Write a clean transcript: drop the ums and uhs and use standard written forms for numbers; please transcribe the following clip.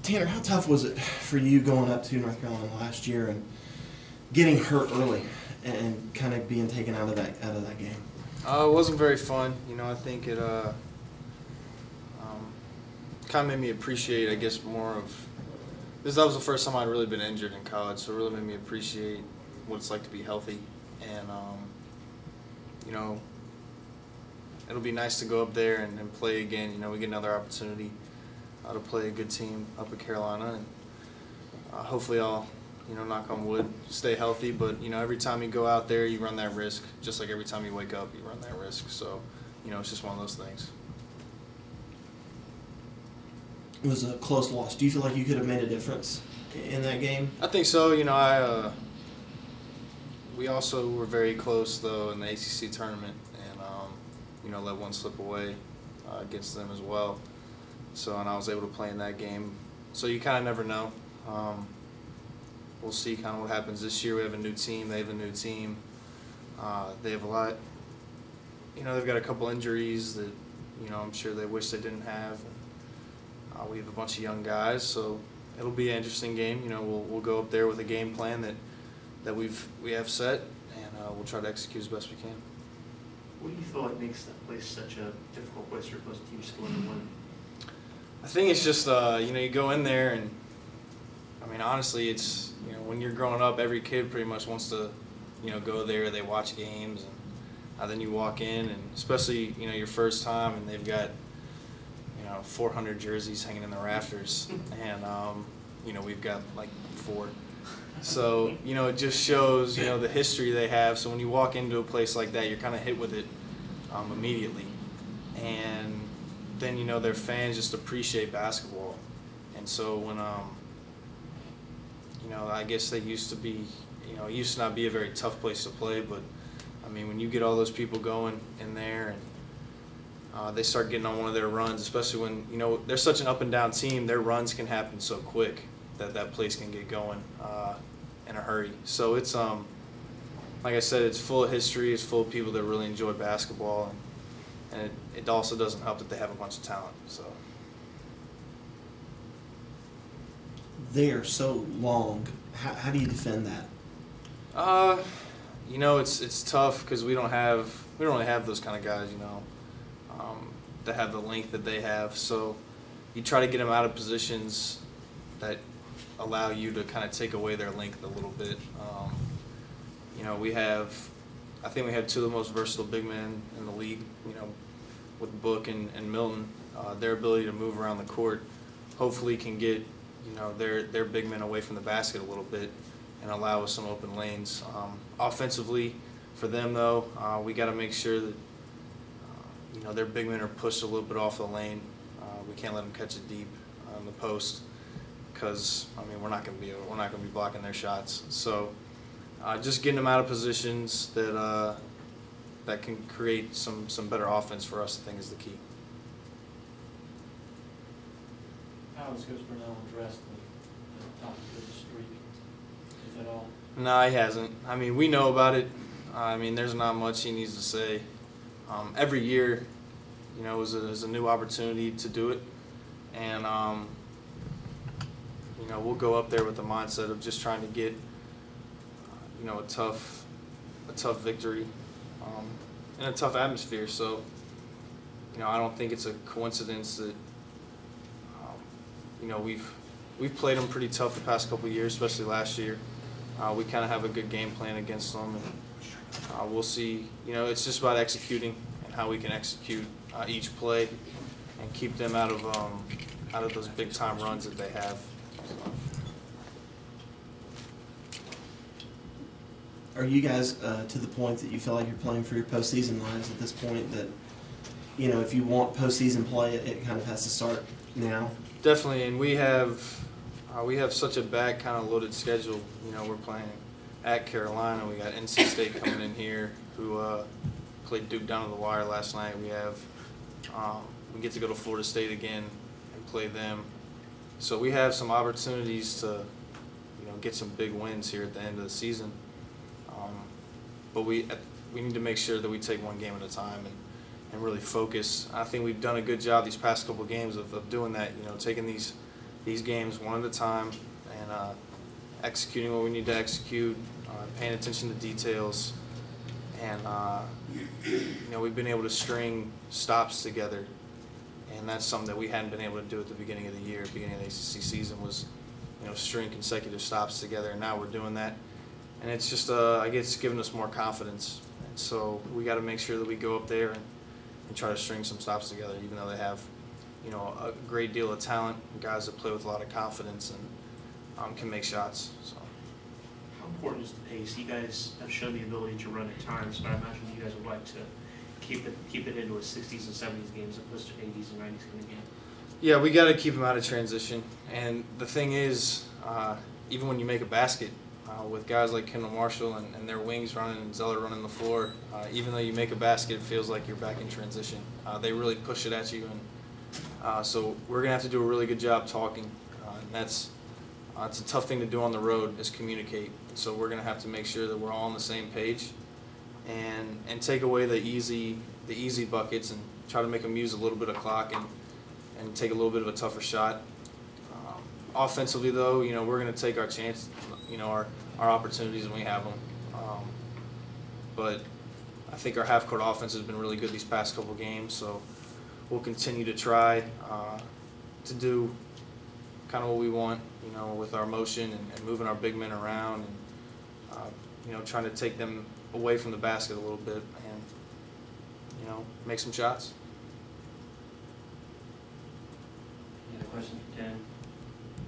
Tanner, how tough was it for you going up to North Carolina last year and getting hurt early and kind of being taken out of that game? It wasn't very fun. I think it kind of made me appreciate, I guess, more of this. That was the first time I'd really been injured in college, so it really made me appreciate what it's like to be healthy. And it'll be nice to go up there and play again. We get another opportunity to play a good team up at Carolina, and hopefully I'll, knock on wood, stay healthy. But every time you go out there, you run that risk. Just like every time you wake up, you run that risk. So, it's just one of those things. It was a close loss. Do you feel like you could have made a difference in that game? I think so. We also were very close though in the ACC tournament, and let one slip away against them as well. So, and I was able to play in that game. So you kind of never know. We'll see kind of what happens this year. We have a new team. They have a new team. They have a lot. They've got a couple injuries that I'm sure they wish they didn't have. We have a bunch of young guys, so it'll be an interesting game. We'll go up there with a game plan that we have set, and we'll try to execute as best we can. What do you feel like makes that place such a difficult place for opposing teams to go in and win? I think it's just you go in there, and honestly, it's when you're growing up, every kid pretty much wants to go there. They watch games, and then you walk in, and especially your first time, and they've got 400 jerseys hanging in the rafters, and we've got like 4. So it just shows the history they have. So when you walk into a place like that, you're kind of hit with it immediately, and then their fans just appreciate basketball. And so when I guess they used to be, it used to not be a very tough place to play, but when you get all those people going in there and they start getting on one of their runs, especially when they're such an up and down team, their runs can happen so quick that place can get going in a hurry. So it's like I said, it's full of history. It's full of people that really enjoy basketball, and it also doesn't help that they have a bunch of talent. So they are so long. How do you defend that? It's tough because we don't really have those kind of guys. That have the length that they have. So you try to get them out of positions that allow you to kind of take away their length a little bit. I think we have 2 of the most versatile big men in the league, with Book and Milton. Their ability to move around the court hopefully can get, their big men away from the basket a little bit and allow us some open lanes. Offensively, for them though, we got to make sure that their big men are pushed a little bit off the lane. We can't let them catch it deep on the post because we're not going to be blocking their shots. So just getting them out of positions that can create some better offense for us, I think, is the key. How has Coach Burnell addressed the top of the streak, if at all? No, he hasn't. We know about it. There's not much he needs to say. Every year, is a new opportunity to do it, and we'll go up there with the mindset of just trying to get a tough victory in a tough atmosphere. So I don't think it's a coincidence that we've played them pretty tough the past couple of years, especially last year. We kind of have a good game plan against them, and we'll see. It's just about executing and how we can execute each play and keep them out of those big time runs that they have. Are you guys to the point that you feel like you're playing for your postseason lives at this point? That if you want postseason play, it kind of has to start now. Definitely, and we have such a bad kind of loaded schedule. We're playing at Carolina. We got NC State coming in here, who played Duke down to the wire last night. We get to go to Florida State again and play them. So we have some opportunities to, get some big wins here at the end of the season. But we need to make sure that we take one game at a time and really focus. I think we've done a good job these past couple of games of doing that. Taking these these games one at a time and executing what we need to execute, paying attention to details, and we've been able to string stops together, and that's something that we hadn't been able to do at the beginning of the year. Beginning of the ACC season was, string consecutive stops together, and now we're doing that, and it's just I guess giving us more confidence. And so we got to make sure that we go up there and try to string some stops together, even though they have a great deal of talent, guys that play with a lot of confidence and can make shots. So. How important is the pace? You guys have shown the ability to run at times, but I imagine you guys would like to keep it into a 60s and 70s game as opposed to 80s and 90s kind of game. Yeah, we got to keep them out of transition. And the thing is, even when you make a basket, with guys like Kendall Marshall and their wings running and Zeller running the floor, even though you make a basket, it feels like you're back in transition. They really push it at you, and so we're gonna have to do a really good job talking. And that's it's a tough thing to do on the road, is communicate. So we're gonna have to make sure that we're all on the same page, and take away the easy buckets and try to make them use a little bit of clock and take a little bit of a tougher shot. Offensively, though, we're going to take our chance, our opportunities when we have them. But I think our half-court offense has been really good these past couple games, so we'll continue to try to do kind of what we want, with our motion and moving our big men around and, trying to take them away from the basket a little bit and, make some shots. Any other questions for Ken?